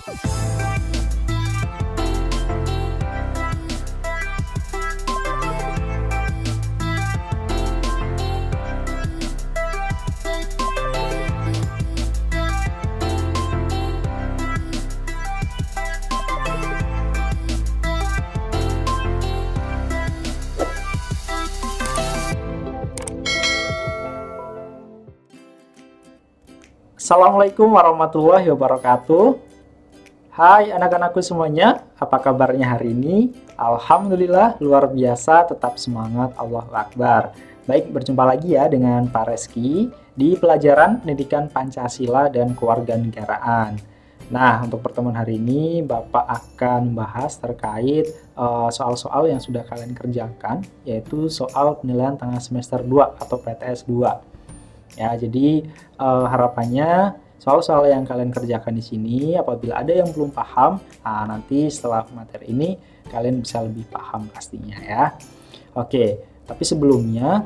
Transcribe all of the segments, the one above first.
Assalamualaikum warahmatullahi wabarakatuh. Hai anak-anakku semuanya, apa kabarnya hari ini? Alhamdulillah luar biasa, tetap semangat, Allahu Akbar. Baik, berjumpa lagi ya dengan Pak Reski di pelajaran Pendidikan Pancasila dan Kewarganegaraan. Nah, untuk pertemuan hari ini Bapak akan membahas terkait soal-soal yang sudah kalian kerjakan, yaitu soal penilaian tengah semester 2 atau PTS 2. Ya, jadi harapannya soal-soal yang kalian kerjakan di sini, apabila ada yang belum paham, nanti setelah materi ini kalian bisa lebih paham pastinya ya. Oke, tapi sebelumnya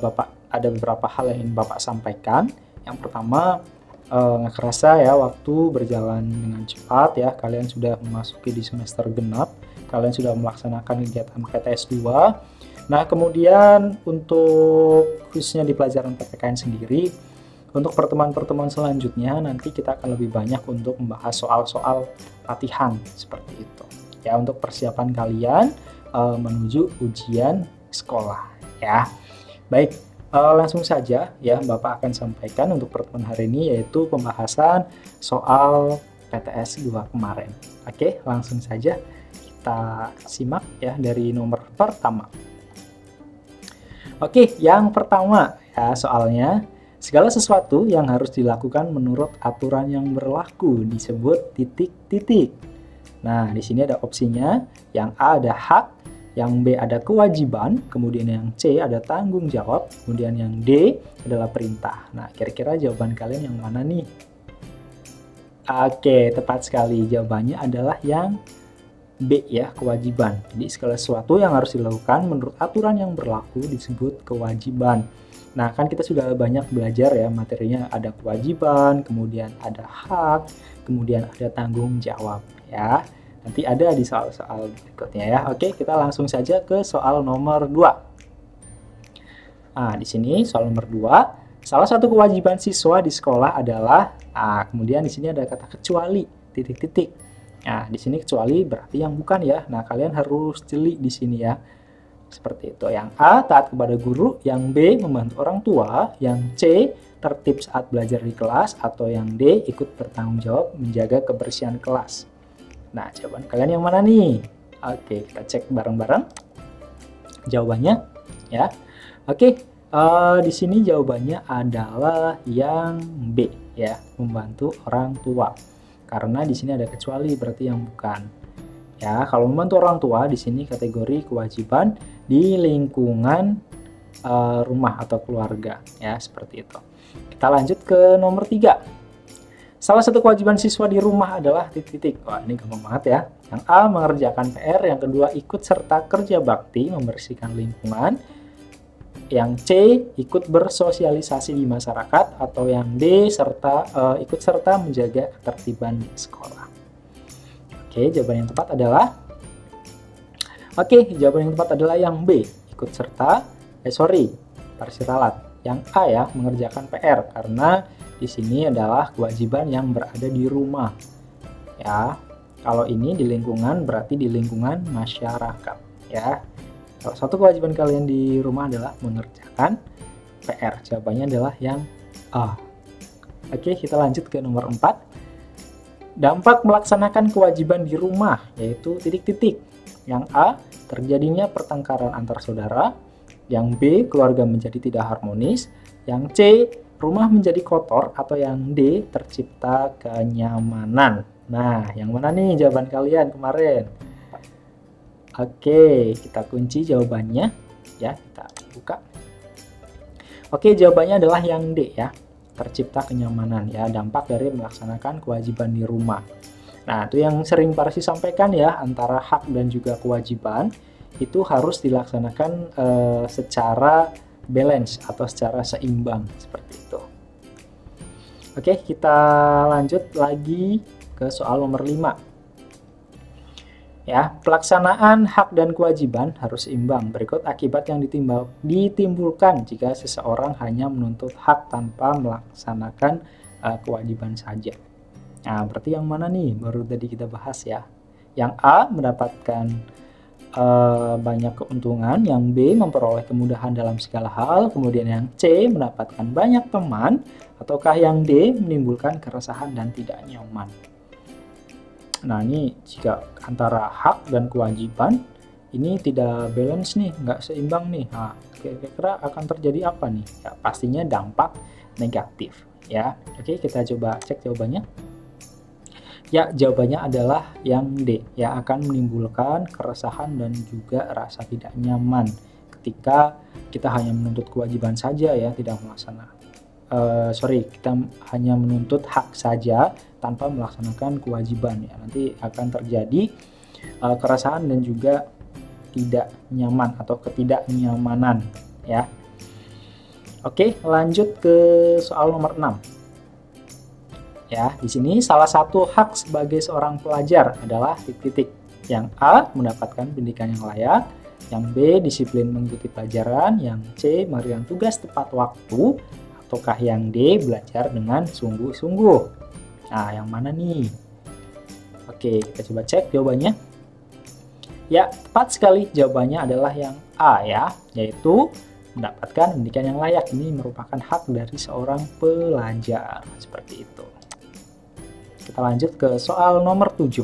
Bapak ada beberapa hal yang ingin Bapak sampaikan. Yang pertama, nggak kerasa ya waktu berjalan dengan cepat ya. Kalian sudah memasuki di semester genap, kalian sudah melaksanakan kegiatan PTS 2. Nah, kemudian untuk khususnya di pelajaran PPKN sendiri, untuk pertemuan-pertemuan selanjutnya nanti kita akan lebih banyak untuk membahas soal-soal latihan seperti itu. Ya, untuk persiapan kalian menuju ujian sekolah ya. Baik, langsung saja ya Bapak akan sampaikan untuk pertemuan hari ini, yaitu pembahasan soal PTS 2 kemarin. Oke, langsung saja kita simak ya dari nomor pertama. Oke, yang pertama ya soalnya, segala sesuatu yang harus dilakukan menurut aturan yang berlaku disebut titik-titik. Nah, di sini ada opsinya, yang A ada hak, yang B ada kewajiban, kemudian yang C ada tanggung jawab, kemudian yang D adalah perintah. Nah, kira-kira jawaban kalian yang mana nih? Oke, tepat sekali. Jawabannya adalah yang B ya, kewajiban. Jadi segala sesuatu yang harus dilakukan menurut aturan yang berlaku disebut kewajiban. Nah, kan kita sudah banyak belajar ya materinya, ada kewajiban, kemudian ada hak, kemudian ada tanggung jawab ya. Nanti ada di soal-soal berikutnya ya. Oke, kita langsung saja ke soal nomor 2. Nah, di sini soal nomor 2, salah satu kewajiban siswa di sekolah adalah, kemudian di sini ada kata kecuali titik-titik. Nah, di sini kecuali berarti yang bukan ya. Nah, kalian harus jeli di sini ya. Seperti itu. Yang A, taat kepada guru. Yang B, membantu orang tua. Yang C, tertib saat belajar di kelas. Atau yang D, ikut bertanggung jawab menjaga kebersihan kelas. Nah, jawaban kalian yang mana nih? Oke, kita cek bareng-bareng jawabannya ya. Oke, di sini jawabannya adalah yang B ya, membantu orang tua. Karena di sini ada kecuali berarti yang bukan. Ya, kalau membantu orang tua di sini kategori kewajiban di lingkungan rumah atau keluarga ya, seperti itu. Kita lanjut ke nomor 3. Salah satu kewajiban siswa di rumah adalah titik-titik. Wah, ini gampang banget ya. Yang A, mengerjakan PR, yang kedua ikut serta kerja bakti membersihkan lingkungan. Yang C, ikut bersosialisasi di masyarakat, atau yang D, ikut serta menjaga ketertiban di sekolah. Oke, jawaban yang tepat adalah yang B, ikut serta parsiralat. Yang A ya, mengerjakan PR, karena di sini adalah kewajiban yang berada di rumah. Ya, kalau ini di lingkungan berarti di lingkungan masyarakat ya. Salah satu kewajiban kalian di rumah adalah mengerjakan PR. Jawabannya adalah yang A. Oke, kita lanjut ke nomor 4. Dampak melaksanakan kewajiban di rumah, yaitu titik-titik. Yang A, terjadinya pertengkaran antar saudara. Yang B, keluarga menjadi tidak harmonis. Yang C, rumah menjadi kotor. Atau yang D, tercipta kenyamanan. Nah, yang mana nih jawaban kalian kemarin? Oke, kita kunci jawabannya ya, kita buka. Oke, jawabannya adalah yang D ya, tercipta kenyamanan ya, dampak dari melaksanakan kewajiban di rumah. Nah, itu yang sering Pak Resi sampaikan ya, antara hak dan juga kewajiban itu harus dilaksanakan secara balance atau secara seimbang seperti itu. Oke, kita lanjut lagi ke soal nomor 5. Ya, pelaksanaan hak dan kewajiban harus imbang. Berikut akibat yang ditimbulkan jika seseorang hanya menuntut hak tanpa melaksanakan kewajiban saja. Nah, berarti yang mana nih? Baru tadi kita bahas ya. Yang A mendapatkan banyak keuntungan, yang B memperoleh kemudahan dalam segala hal, kemudian yang C mendapatkan banyak teman, ataukah yang D menimbulkan keresahan dan tidak nyaman. Nah, ini jika antara hak dan kewajiban ini tidak balance nih, nggak seimbang nih. Nah, kira-kira akan terjadi apa nih? Ya, pastinya dampak negatif ya. Oke, kita coba cek jawabannya. Ya, jawabannya adalah yang D, ya, akan menimbulkan keresahan dan juga rasa tidak nyaman ketika kita hanya menuntut kewajiban saja ya, tidak melaksanakan. Kita hanya menuntut hak saja tanpa melaksanakan kewajiban ya. Nanti akan terjadi keresahan dan juga tidak nyaman atau ketidaknyamanan ya. Oke, lanjut ke soal nomor 6. Ya, di sini salah satu hak sebagai seorang pelajar adalah titik-titik. Yang A mendapatkan pendidikan yang layak, yang B disiplin mengikuti pelajaran, yang C mengerjakan tugas tepat waktu, ataukah yang D belajar dengan sungguh-sungguh. Nah, yang mana nih? Oke, kita coba cek jawabannya. Ya, tepat sekali jawabannya adalah yang A ya, yaitu mendapatkan pendidikan yang layak. Ini merupakan hak dari seorang pelajar, seperti itu. Kita lanjut ke soal nomor 7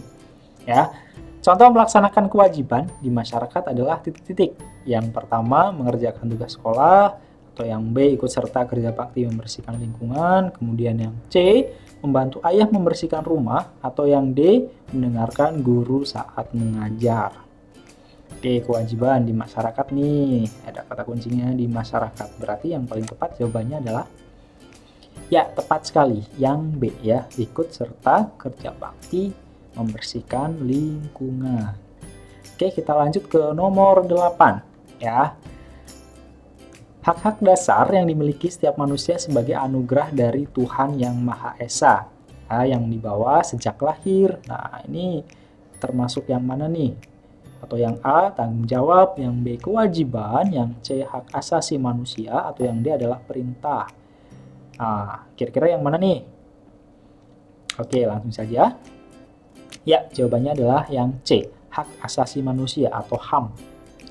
ya. Contoh melaksanakan kewajiban di masyarakat adalah titik-titik. Yang pertama mengerjakan tugas sekolah, atau yang B ikut serta kerja bakti membersihkan lingkungan, kemudian yang C membantu ayah membersihkan rumah, atau yang D mendengarkan guru saat mengajar. Oke, kewajiban di masyarakat nih, ada kata kuncinya di masyarakat. Berarti yang paling tepat jawabannya adalah ya, tepat sekali yang B ya, ikut serta kerja bakti membersihkan lingkungan. Oke, kita lanjut ke nomor 8 ya. Hak-hak dasar yang dimiliki setiap manusia sebagai anugerah dari Tuhan Yang Maha Esa, yang dibawa sejak lahir. Nah, ini termasuk yang mana nih? Atau yang A tanggung jawab, yang B kewajiban, yang C hak asasi manusia, atau yang D adalah perintah. Nah, kira-kira yang mana nih? Oke, langsung saja. Ya, jawabannya adalah yang C, hak asasi manusia atau HAM.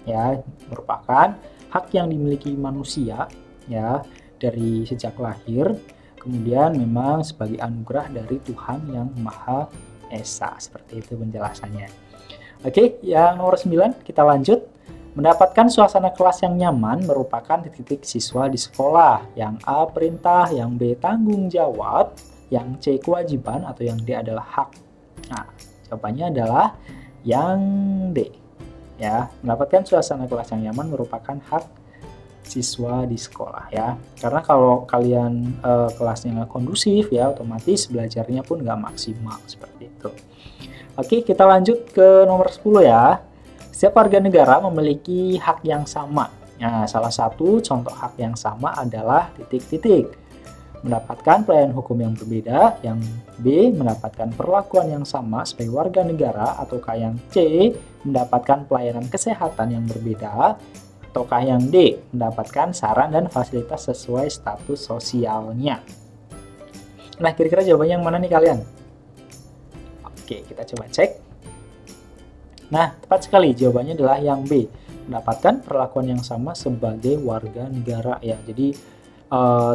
Ya, merupakan hak yang dimiliki manusia ya dari sejak lahir, kemudian memang sebagai anugerah dari Tuhan Yang Maha Esa. Seperti itu penjelasannya. Oke, yang nomor 9 kita lanjut. Mendapatkan suasana kelas yang nyaman merupakan titik siswa di sekolah. Yang A perintah, yang B tanggung jawab, yang C kewajiban, atau yang D adalah hak. Nah, jawabannya adalah yang D. Ya, mendapatkan suasana kelas yang nyaman merupakan hak siswa di sekolah ya. Karena kalau kalian kelasnya nggak kondusif ya, otomatis belajarnya pun nggak maksimal seperti itu. Oke, kita lanjut ke nomor 10 ya. Setiap warga negara memiliki hak yang sama. Nah, salah satu contoh hak yang sama adalah titik-titik. Mendapatkan pelayanan hukum yang berbeda, yang B mendapatkan perlakuan yang sama sebagai warga negara, ataukah yang C mendapatkan pelayanan kesehatan yang berbeda, ataukah yang D mendapatkan saran dan fasilitas sesuai status sosialnya. Nah, kira-kira jawabannya yang mana nih kalian? Oke, kita coba cek. Nah, tepat sekali jawabannya adalah yang B, mendapatkan perlakuan yang sama sebagai warga negara ya. Jadi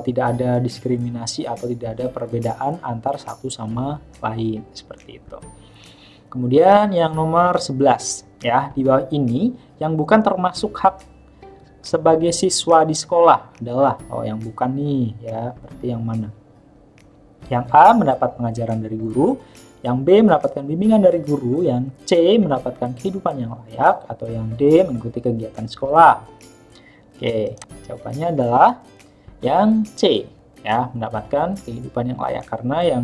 tidak ada diskriminasi atau tidak ada perbedaan antar satu sama lain seperti itu. Kemudian yang nomor 11 ya, di bawah ini yang bukan termasuk hak sebagai siswa di sekolah adalah yang bukan nih ya, berarti yang mana? Yang A mendapat pengajaran dari guru, yang B mendapatkan bimbingan dari guru, yang C mendapatkan kehidupan yang layak, atau yang D mengikuti kegiatan sekolah. Oke, jawabannya adalah yang C ya, mendapatkan kehidupan yang layak, karena yang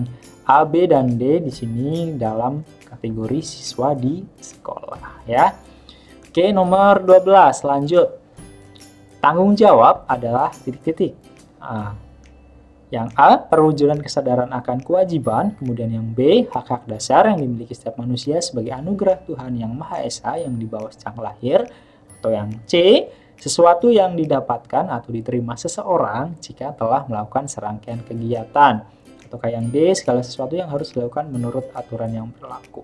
A, B, dan D di sini dalam kategori siswa di sekolah ya. Oke, nomor 12 lanjut. Tanggung jawab adalah titik-titik. Nah, Yang A, perwujudan kesadaran akan kewajiban. Kemudian yang B, hak-hak dasar yang dimiliki setiap manusia sebagai anugerah Tuhan yang Maha Esa yang dibawa sejak lahir. Atau yang C, sesuatu yang didapatkan atau diterima seseorang jika telah melakukan serangkaian kegiatan. Atau yang D, segala sesuatu yang harus dilakukan menurut aturan yang berlaku.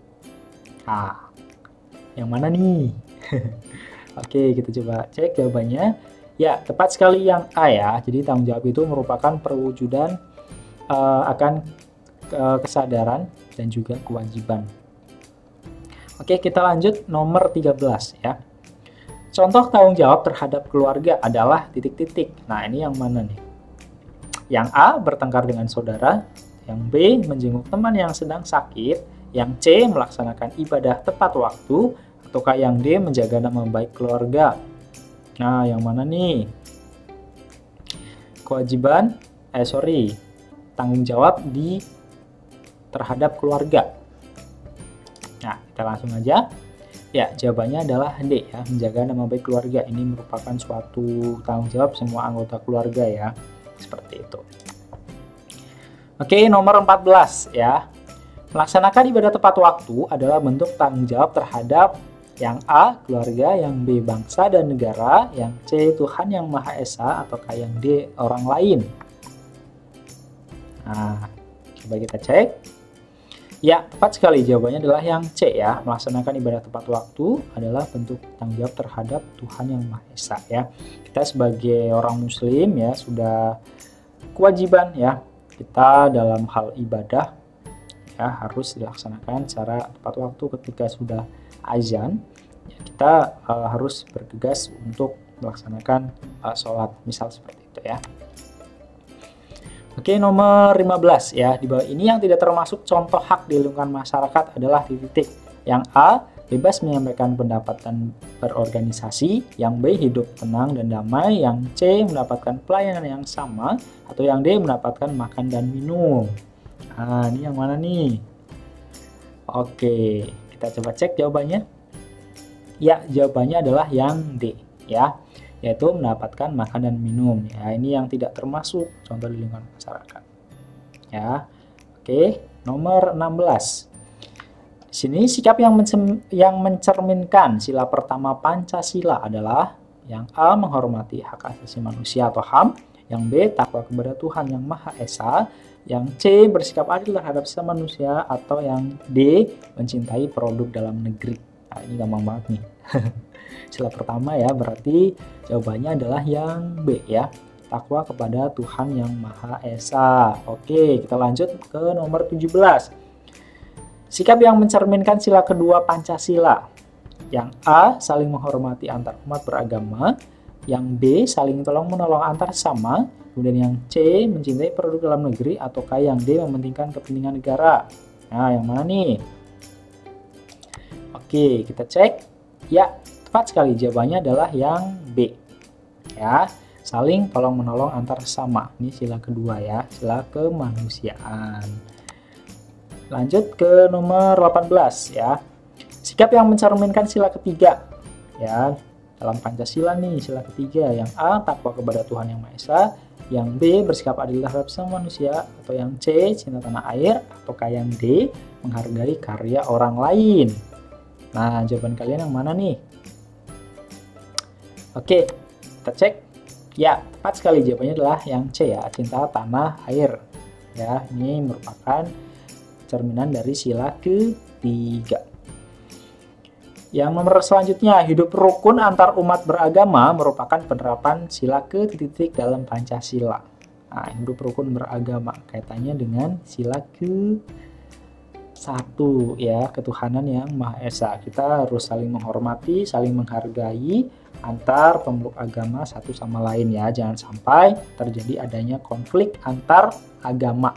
Nah, yang mana nih? Oke, kita coba cek jawabannya. Ya, tepat sekali yang A ya. Jadi tanggung jawab itu merupakan perwujudan akan kesadaran dan juga kewajiban. Oke, kita lanjut nomor 13 ya. Contoh tanggung jawab terhadap keluarga adalah titik-titik. Nah, ini yang mana nih? Yang A, bertengkar dengan saudara. Yang B, menjenguk teman yang sedang sakit. Yang C, melaksanakan ibadah tepat waktu. Ataukah yang D, menjaga nama baik keluarga? Nah, yang mana nih? Tanggung jawab terhadap keluarga. Nah, kita langsung aja. Ya, jawabannya adalah D ya, menjaga nama baik keluarga. Ini merupakan suatu tanggung jawab semua anggota keluarga ya. Seperti itu. Oke, nomor 14 ya. Melaksanakan ibadah tepat waktu adalah bentuk tanggung jawab terhadap yang A, keluarga, yang B, bangsa dan negara, yang C, Tuhan yang Maha Esa, ataukah yang D, orang lain. Nah, coba kita cek. Ya, tepat sekali jawabannya adalah yang C ya. Melaksanakan ibadah tepat waktu adalah bentuk tanggung jawab terhadap Tuhan yang Maha Esa ya. Kita sebagai orang muslim ya, sudah kewajiban ya, kita dalam hal ibadah ya harus dilaksanakan secara tepat waktu. Ketika sudah azan ya, kita harus bergegas untuk melaksanakan sholat, misal seperti itu ya. Oke, nomor 15 ya. Di bawah ini yang tidak termasuk contoh hak di lingkungan masyarakat adalah titik. Yang A, bebas menyampaikan pendapat dan berorganisasi. Yang B, hidup tenang dan damai. Yang C, mendapatkan pelayanan yang sama. Atau yang D, mendapatkan makan dan minum. Nah, ini yang mana nih? Oke, kita coba cek jawabannya. Ya, jawabannya adalah yang D ya, yaitu mendapatkan makan dan minum ya. Ini yang tidak termasuk contoh di lingkungan masyarakat ya. Oke, nomor 16. Di sini sikap yang mencerminkan sila pertama Pancasila adalah yang A, menghormati hak asasi manusia atau HAM, yang B, takwa kepada Tuhan yang Maha Esa, yang C, bersikap adil terhadap sesama manusia, atau yang D, mencintai produk dalam negeri. Nah, ini gampang banget nih. Sila pertama ya, berarti jawabannya adalah yang B ya, takwa kepada Tuhan yang Maha Esa. Oke, kita lanjut ke nomor 17. Sikap yang mencerminkan sila kedua Pancasila. Yang A, saling menghormati antar umat beragama. Yang B, saling tolong-menolong antar sesama. Kemudian yang C, mencintai produk dalam negeri. Ataukah yang D, mementingkan kepentingan negara. Nah, yang mana nih? Oke, kita cek. Ya, tepat sekali jawabannya adalah yang B. Ya, saling tolong-menolong antar sesama. Ini sila kedua ya, sila kemanusiaan. Lanjut ke nomor 18 ya. Sikap yang mencerminkan sila ketiga. Ya, dalam Pancasila nih, sila ketiga. Yang A, takwa kepada Tuhan yang Maha Esa. Yang B, bersikap adil terhadap semua manusia. Atau yang C, cinta tanah air. Ataukah yang D, menghargai karya orang lain. Nah, jawaban kalian yang mana nih? Oke, kita cek. Ya, tepat sekali jawabannya adalah yang C ya, cinta tanah air. Ya, ini merupakan cerminan dari sila ketiga. Yang nomor selanjutnya, hidup rukun antar umat beragama merupakan penerapan sila ke-titik dalam Pancasila. Nah, hidup rukun beragama kaitannya dengan sila ke-1 ya, ketuhanan yang Maha Esa. Kita harus saling menghormati, saling menghargai antar pemeluk agama satu sama lain ya. Jangan sampai terjadi adanya konflik antar agama.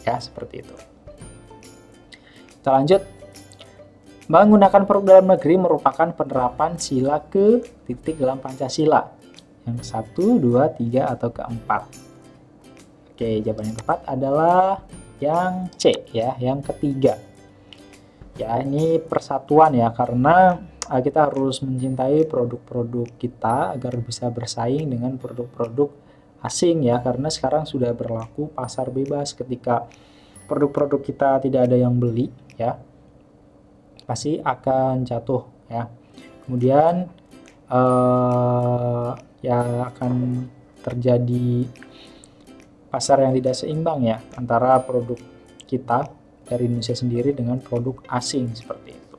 Ya, seperti itu. Kita lanjut. Menggunakan produk dalam negeri merupakan penerapan sila ke-titik dalam Pancasila. Yang 1, 2, 3, atau keempat. Oke, jawaban yang tepat adalah yang C ya, yang ketiga. Ya, ini persatuan ya, karena kita harus mencintai produk-produk kita agar bisa bersaing dengan produk-produk asing ya, karena sekarang sudah berlaku pasar bebas. Ketika produk-produk kita tidak ada yang beli ya, pasti akan jatuh ya. Kemudian ya akan terjadi pasar yang tidak seimbang ya antara produk kita dari Indonesia sendiri dengan produk asing seperti itu.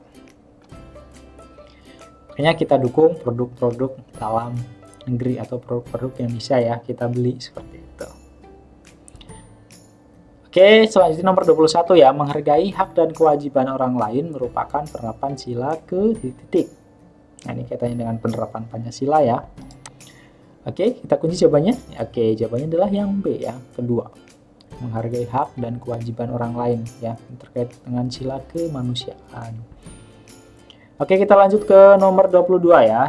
Makanya kita dukung produk-produk dalam negeri atau produk-produk yang bisa ya kita beli seperti itu. Oke, selanjutnya nomor 21 ya, menghargai hak dan kewajiban orang lain merupakan penerapan sila ke titik. Nah, ini kaitannya dengan penerapan Pancasila ya. Oke, kita kunci jawabannya. Oke, jawabannya adalah yang B ya, kedua. Menghargai hak dan kewajiban orang lain ya, terkait dengan sila kemanusiaan. Oke, kita lanjut ke nomor 22 ya.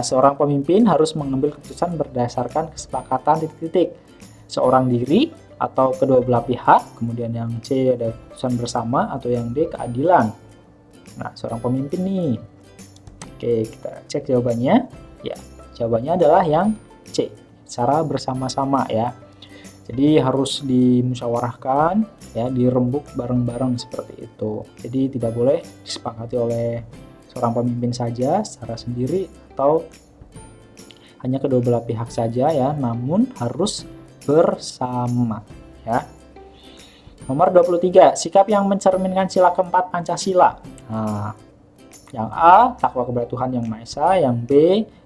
Seorang pemimpin harus mengambil keputusan berdasarkan kesepakatan titik-titik. Seorang diri atau kedua belah pihak, kemudian yang C ada keputusan bersama, atau yang D keadilan. Nah, seorang pemimpin nih. Oke, kita cek jawabannya. Ya, jawabannya adalah yang C, secara bersama-sama ya. Jadi harus dimusyawarahkan ya, dirembuk bareng-bareng seperti itu. Jadi tidak boleh disepakati oleh seorang pemimpin saja secara sendiri atau hanya kedua belah pihak saja ya, namun harus bersama ya. Nomor 23, sikap yang mencerminkan sila keempat Pancasila. Nah, yang A, takwa kepada Tuhan Yang Maha Esa. Yang B,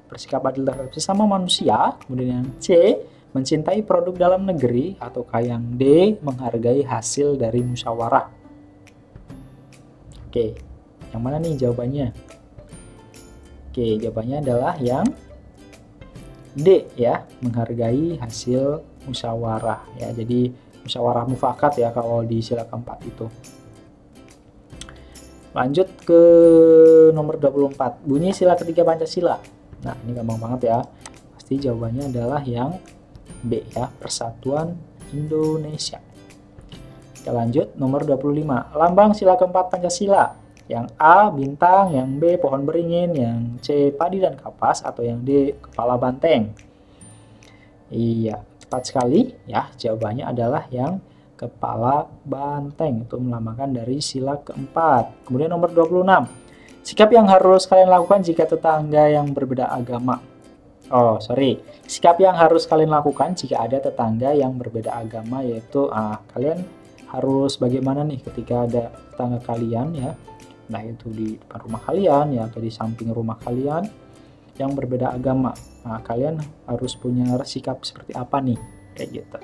bersikap adil terhadap sesama manusia. Kemudian yang C, mencintai produk dalam negeri. Ataukah yang D, menghargai hasil dari musyawarah. Oke, yang mana nih jawabannya? Oke, jawabannya adalah yang D ya, menghargai hasil musyawarah ya. Jadi musyawarah mufakat ya kalau di sila keempat itu. Lanjut ke nomor 24, bunyi sila ketiga Pancasila. Nah, ini gampang banget ya. Pasti jawabannya adalah yang B ya, Persatuan Indonesia. Kita lanjut, nomor 25, lambang sila keempat Pancasila. Yang A, bintang, yang B, pohon beringin, yang C, padi dan kapas, atau yang D, kepala banteng. Iya, tepat sekali ya, jawabannya adalah yang kepala banteng, itu melambangkan dari sila keempat. Kemudian nomor 26, sikap yang harus kalian lakukan jika tetangga yang berbeda agama. Sikap yang harus kalian lakukan jika ada tetangga yang berbeda agama, yaitu kalian harus bagaimana nih ketika ada tetangga kalian ya, nah itu di depan rumah kalian ya atau di samping rumah kalian yang berbeda agama. Nah, kalian harus punya sikap seperti apa nih, kayak gitu.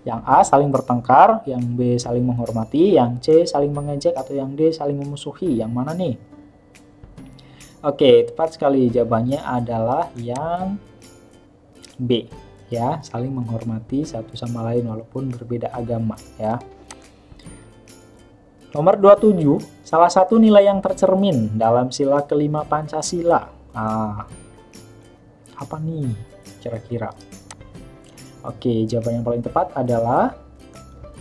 Yang A, saling bertengkar, yang B, saling menghormati, yang C, saling mengejek, atau yang D, saling memusuhi. Yang mana nih? Oke, tepat sekali, jawabannya adalah yang B ya, saling menghormati satu sama lain walaupun berbeda agama ya. Nomor 27, salah satu nilai yang tercermin dalam sila kelima Pancasila. Apa nih kira-kira? Oke, jawaban yang paling tepat adalah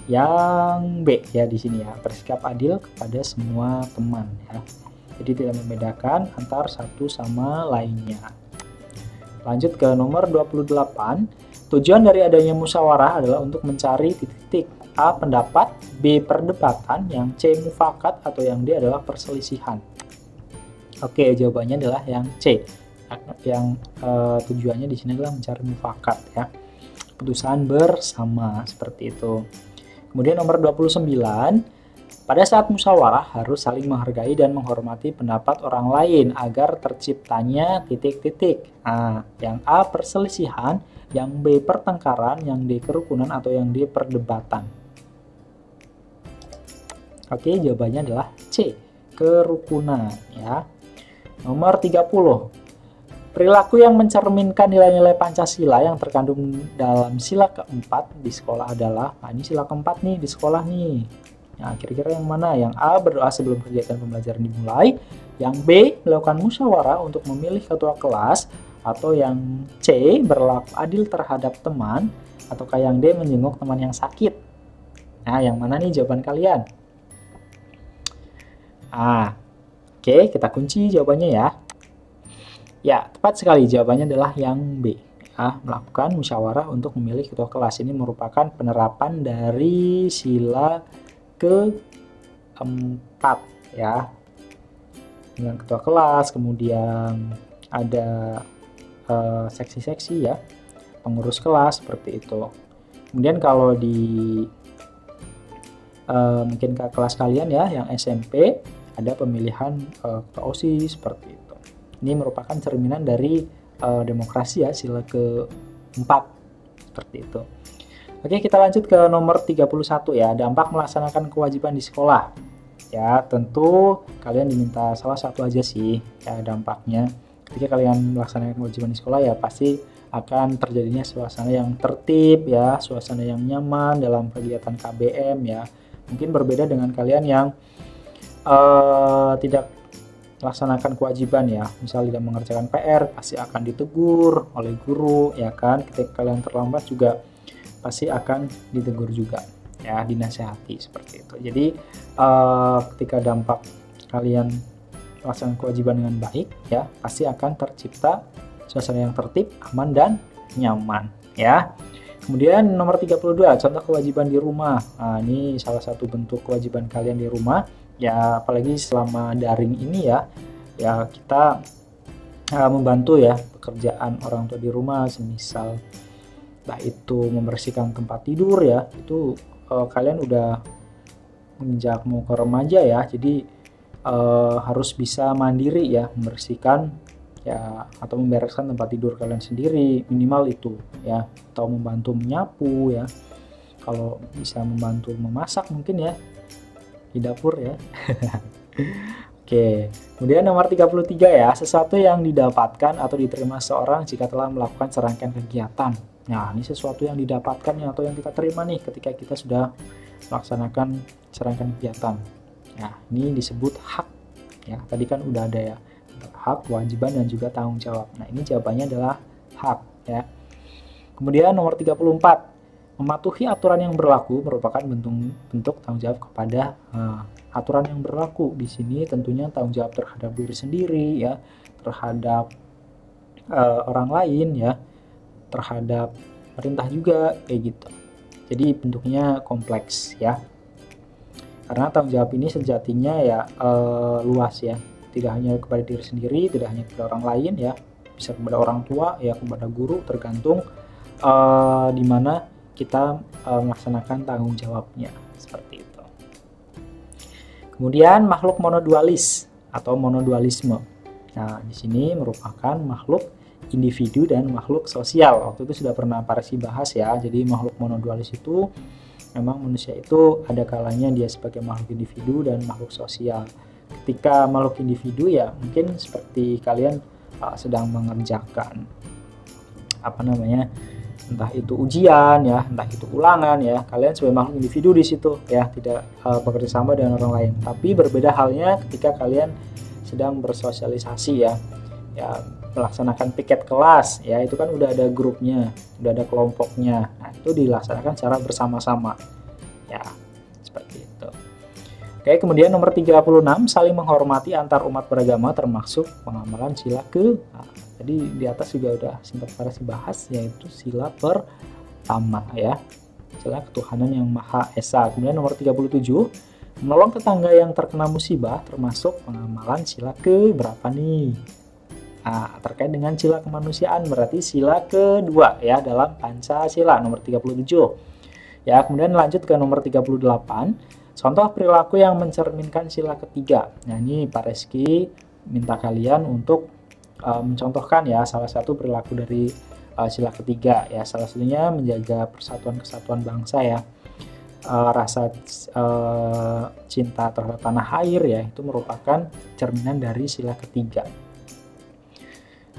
yang B ya di sini ya, bersikap adil kepada semua teman ya. Jadi tidak membedakan antar satu sama lainnya. Lanjut ke nomor 28, tujuan dari adanya musyawarah adalah untuk mencari titik-titik. A, pendapat, B, perdebatan, yang C, mufakat, atau yang D adalah perselisihan. Oke, jawabannya adalah yang C. Yang tujuannya di sini adalah mencari mufakat ya. Keputusan bersama seperti itu. Kemudian nomor 29, pada saat musyawarah harus saling menghargai dan menghormati pendapat orang lain agar terciptanya titik-titik. Yang A, perselisihan, yang B, pertengkaran, yang D, kerukunan, atau yang D, perdebatan. Oke, jawabannya adalah C, kerukunan ya. Nomor 30, perilaku yang mencerminkan nilai-nilai Pancasila yang terkandung dalam sila keempat di sekolah adalah, ini sila keempat nih di sekolah nih. Nah, kira-kira yang mana? Yang A, berdoa sebelum kegiatan pembelajaran dimulai. Yang B, melakukan musyawarah untuk memilih ketua kelas. Atau yang C, berlaku adil terhadap teman. Ataukah yang D, menjenguk teman yang sakit. Nah, yang mana nih jawaban kalian? Oke, kita kunci jawabannya ya. Ya, tepat sekali, jawabannya adalah yang B. ya, melakukan musyawarah untuk memilih ketua kelas. Ini merupakan penerapan dari sila keempat ya, dengan ketua kelas, kemudian ada seksi-seksi ya, pengurus kelas seperti itu. Kemudian kalau di mungkin ke kelas kalian ya yang SMP, ada pemilihan ketua OSIS seperti itu. Ini merupakan cerminan dari demokrasi ya, sila keempat seperti itu. Oke, kita lanjut ke nomor 31 ya, dampak melaksanakan kewajiban di sekolah. Ya, tentu kalian diminta salah satu aja sih ya dampaknya. Ketika kalian melaksanakan kewajiban di sekolah ya pasti akan terjadinya suasana yang tertib ya, suasana yang nyaman dalam kegiatan KBM ya. Mungkin berbeda dengan kalian yang tidak melaksanakan kewajiban ya, misal tidak mengerjakan PR pasti akan ditegur oleh guru ya kan. Ketika kalian terlambat juga pasti akan ditegur juga ya, dinasehati seperti itu. Jadi ketika dampak kalian melaksanakan kewajiban dengan baik ya, pasti akan tercipta suasana yang tertib, aman dan nyaman ya. Kemudian nomor 32, contoh kewajiban di rumah. Nah, ini salah satu bentuk kewajiban kalian di rumah ya, apalagi selama daring ini ya. Ya, kita membantu ya pekerjaan orang tua di rumah, semisal itu membersihkan tempat tidur ya. Itu kalian udah menginjak mau ke remaja ya. Jadi harus bisa mandiri ya, membersihkan ya atau membereskan tempat tidur kalian sendiri, minimal itu ya, atau membantu menyapu ya, kalau bisa membantu memasak mungkin ya di dapur ya. Oke, kemudian nomor 33 ya, sesuatu yang didapatkan atau diterima seorang jika telah melakukan serangkaian kegiatan. Nah, ini sesuatu yang didapatkan ya, atau yang kita terima nih ketika kita sudah melaksanakan serangkaian kegiatan. Nah, ini disebut hak ya, tadi kan udah ada ya, hak, kewajiban, dan juga tanggung jawab. Nah, ini jawabannya adalah hak ya. Kemudian nomor 34, mematuhi aturan yang berlaku merupakan bentuk tanggung jawab kepada aturan yang berlaku. Di sini tentunya tanggung jawab terhadap diri sendiri ya, terhadap orang lain ya, terhadap perintah juga kayak gitu. Jadi bentuknya kompleks ya. Karena tanggung jawab ini sejatinya ya luas ya. Tidak hanya kepada diri sendiri, tidak hanya kepada orang lain ya, bisa kepada orang tua ya, kepada guru, tergantung di mana kita melaksanakan tanggung jawabnya seperti itu. Kemudian makhluk monodualis atau monodualisme. Nah, di sini merupakan makhluk individu dan makhluk sosial. Waktu itu sudah pernah Parsi bahas ya. Jadi makhluk monodualis itu memang manusia itu ada kalanya dia sebagai makhluk individu dan makhluk sosial. Ketika makhluk individu ya mungkin seperti kalian sedang mengerjakan entah itu ujian ya, entah itu ulangan ya, kalian sebagai makhluk individu di situ ya, tidak bekerja sama dengan orang lain. Tapi berbeda halnya ketika kalian sedang bersosialisasi ya, melaksanakan piket kelas ya, itu kan udah ada grupnya, udah ada kelompoknya. Nah, itu dilaksanakan secara bersama-sama ya, seperti itu. Oke, kemudian nomor 36, saling menghormati antar umat beragama termasuk pengamalan sila jadi di atas juga udah sempat Parsi bahas, yaitu sila pertama ya, sila ketuhanan yang Maha Esa. Kemudian nomor 37, menolong tetangga yang terkena musibah termasuk pengamalan sila berapa nih? Nah, terkait dengan sila kemanusiaan berarti sila kedua ya dalam Pancasila, nomor 37. Ya, kemudian lanjut ke nomor 38. Contoh perilaku yang mencerminkan sila ketiga. Nah, ini Pak Reski minta kalian untuk mencontohkan ya salah satu perilaku dari sila ketiga ya. Salah satunya menjaga persatuan kesatuan bangsa ya. Rasa cinta terhadap tanah air ya, itu merupakan cerminan dari sila ketiga.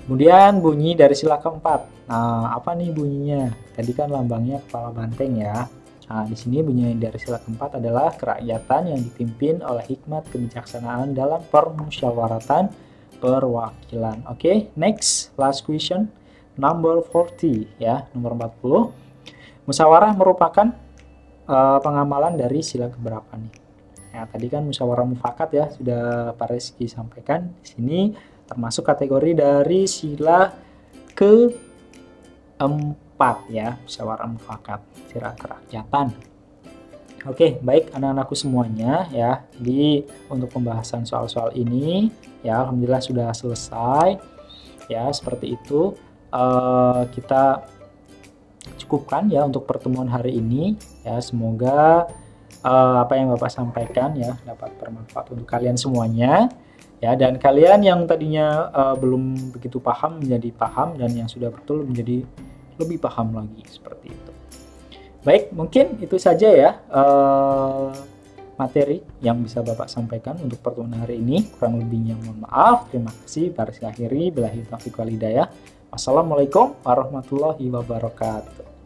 Kemudian bunyi dari sila keempat. Nah, apa nih bunyinya? Tadi kan lambangnya kepala banteng ya. Nah, di sini bunyi dari sila keempat adalah kerakyatan yang dipimpin oleh hikmat kebijaksanaan dalam permusyawaratan perwakilan. Oke, next, last question, number 40 ya, nomor 40. Musyawarah merupakan pengamalan dari sila keberapa nih? Ya, tadi kan musyawarah mufakat ya, sudah Pak Reski sampaikan. Di sini termasuk kategori dari sila 4 ya, musyawarah mufakat, sirah kerakyatan. Oke, baik anak-anakku semuanya ya. Jadi untuk pembahasan soal-soal ini ya alhamdulillah sudah selesai. Ya, seperti itu kita cukupkan ya untuk pertemuan hari ini ya. Semoga apa yang Bapak sampaikan ya dapat bermanfaat untuk kalian semuanya. Ya, dan kalian yang tadinya belum begitu paham menjadi paham, dan yang sudah betul menjadi lebih paham lagi, seperti itu. Baik, mungkin itu saja ya materi yang bisa Bapak sampaikan untuk pertemuan hari ini. Kurang lebihnya mohon maaf. Terima kasih. Baris akhiri. Billahi taufiq wal hidayah. Wassalamualaikum warahmatullahi wabarakatuh.